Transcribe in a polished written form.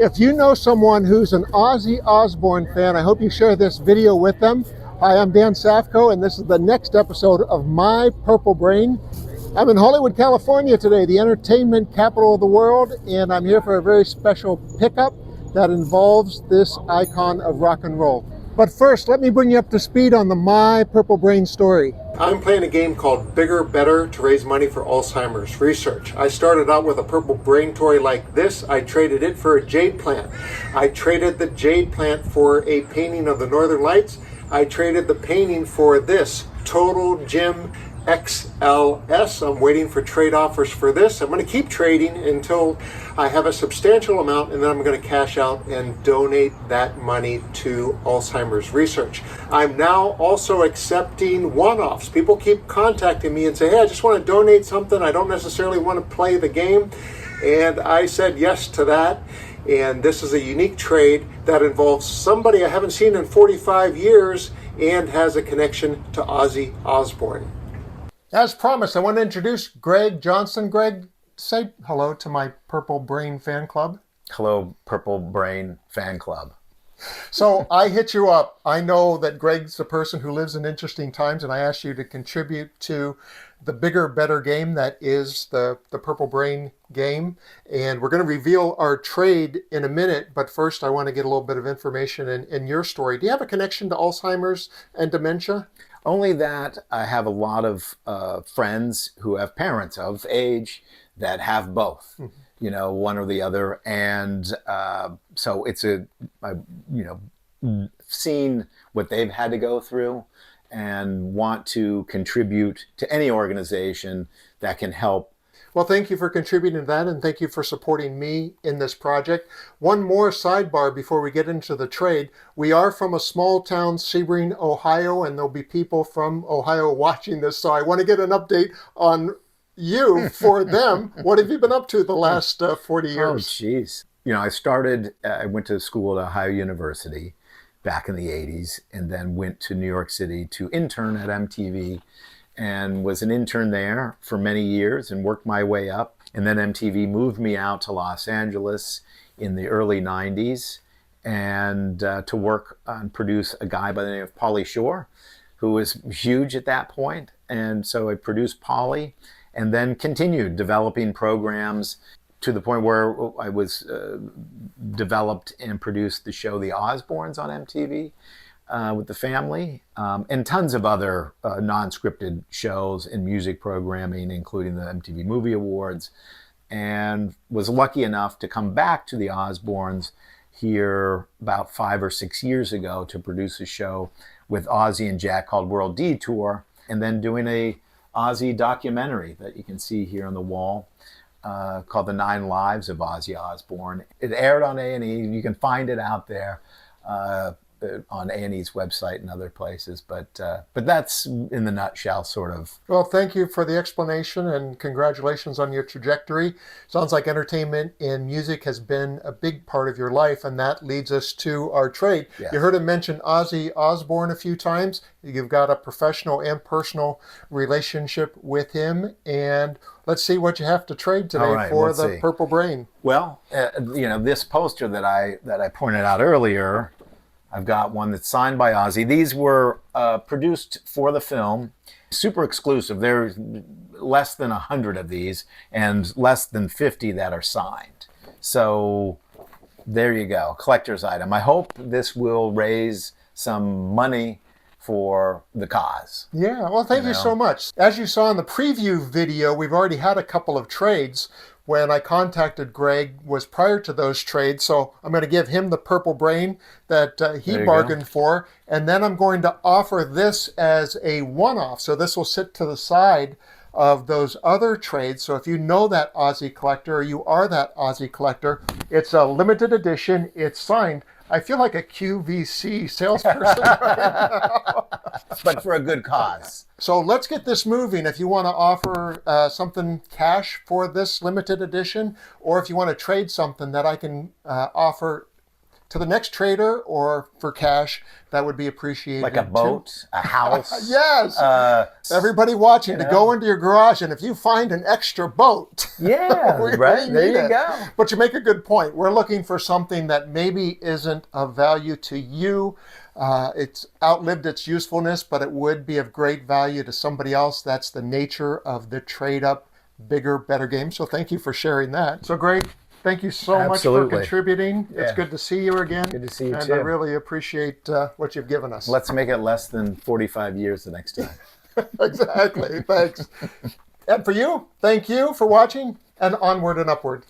If you know someone who's an Ozzy Osbourne fan, I hope you share this video with them. Hi, I'm Dan Safkow, and this is the next episode of My Purple Brain. I'm in Hollywood, California today, the entertainment capital of the world, and I'm here for a very special pickup that involves this icon of rock and roll. But first, let me bring you up to speed on the My Purple Brain story. I'm playing a game called Bigger, Better to raise money for Alzheimer's research. I started out with a purple brain toy like this. I traded it for a jade plant. I traded the jade plant for a painting of the Northern Lights. I traded the painting for this Total Gym XLS. I'm waiting for trade offers for this. I'm going to keep trading until I have a substantial amount, and then I'm going to cash out and donate that money to Alzheimer's research. I'm now also accepting one-offs. People keep contacting me and say, hey, I just want to donate something. I don't necessarily want to play the game. And I said yes to that. And this is a unique trade that involves somebody I haven't seen in 45 years and has a connection to Ozzy Osbourne. As promised, I want to introduce Greg Johnson. Greg, say hello to my Purple Brain fan club. Hello, Purple Brain fan club. So I hit you up. I know that Greg's a person who lives in interesting times, and I asked you to contribute to the bigger, better game that is the Purple Brain game. And we're going to reveal our trade in a minute. But first, I want to get a little bit of information in your story. Do you have a connection to Alzheimer's and dementia? Only that I have a lot of friends who have parents of age that have both, you know, one or the other. And so it's I've seen what they've had to go through and want to contribute to any organization that can help. Well, thank you for contributing to that, and thank you for supporting me in this project. One more sidebar before we get into the trade. We are from a small town, Sebring, Ohio, and there'll be people from Ohio watching this, so I want to get an update on you for them. What have you been up to the last 40 years? Oh, geez. You know, I went to school at Ohio University back in the 80s, and then went to New York City to intern at MTV, and was an intern there for many years and worked my way up. And then MTV moved me out to Los Angeles in the early 90s and to work and produce a guy by the name of Pauly Shore, who was huge at that point. And so I produced Pauly and then continued developing programs to the point where I was developed and produced the show The Osbournes on MTV. With the family, and tons of other non-scripted shows and music programming, including the MTV Movie Awards, and was lucky enough to come back to the Osbournes here about 5 or 6 years ago to produce a show with Ozzy and Jack called World Detour, and then doing a Ozzy documentary that you can see here on the wall called The 9 Lives of Ozzy Osbourne. It aired on A&E. You can find it out there. On A&E's website and other places, but that's in the nutshell, sort of. Well, thank you for the explanation and congratulations on your trajectory. Sounds like entertainment and music has been a big part of your life, and that leads us to our trade. Yes. You heard him mention Ozzy Osbourne a few times. You've got a professional and personal relationship with him, and let's see what you have to trade today for the Purple Brain. Well, this poster that I pointed out earlier, I've got one that's signed by Ozzy. These were produced for the film, super exclusive. There's less than 100 of these and less than 50 that are signed. So there you go, collector's item. I hope this will raise some money for the cause. Yeah, well, thank you so much. As you saw in the preview video, we've already had a couple of trades. When I contacted Greg was prior to those trades, so I'm going to give him the Purple Brain that he bargained for, and then I'm going to offer this as a one-off. So this will sit to the side of those other trades. So if you know that Ozzy collector, or you are that Ozzy collector, it's a limited edition, it's signed. I feel like a QVC salesperson right now. But for a good cause. So let's get this moving. If you want to offer something cash for this limited edition, or if you want to trade something that I can offer to the next trader or for cash, that would be appreciated. Like a boat, a house. Yes. Everybody watching, to go into your garage, and if you find an extra boat, Yeah, right. There you go. But you make a good point. We're looking for something that maybe isn't of value to you. It's outlived its usefulness, but it would be of great value to somebody else. That's the nature of the trade up, bigger, better game. So thank you for sharing that. So Greg, thank you so much for contributing. Yeah. It's good to see you again. Good to see you too. And I really appreciate what you've given us. Let's make it less than 45 years the next time. Exactly. Thanks. And for you, thank you for watching, and onward and upward.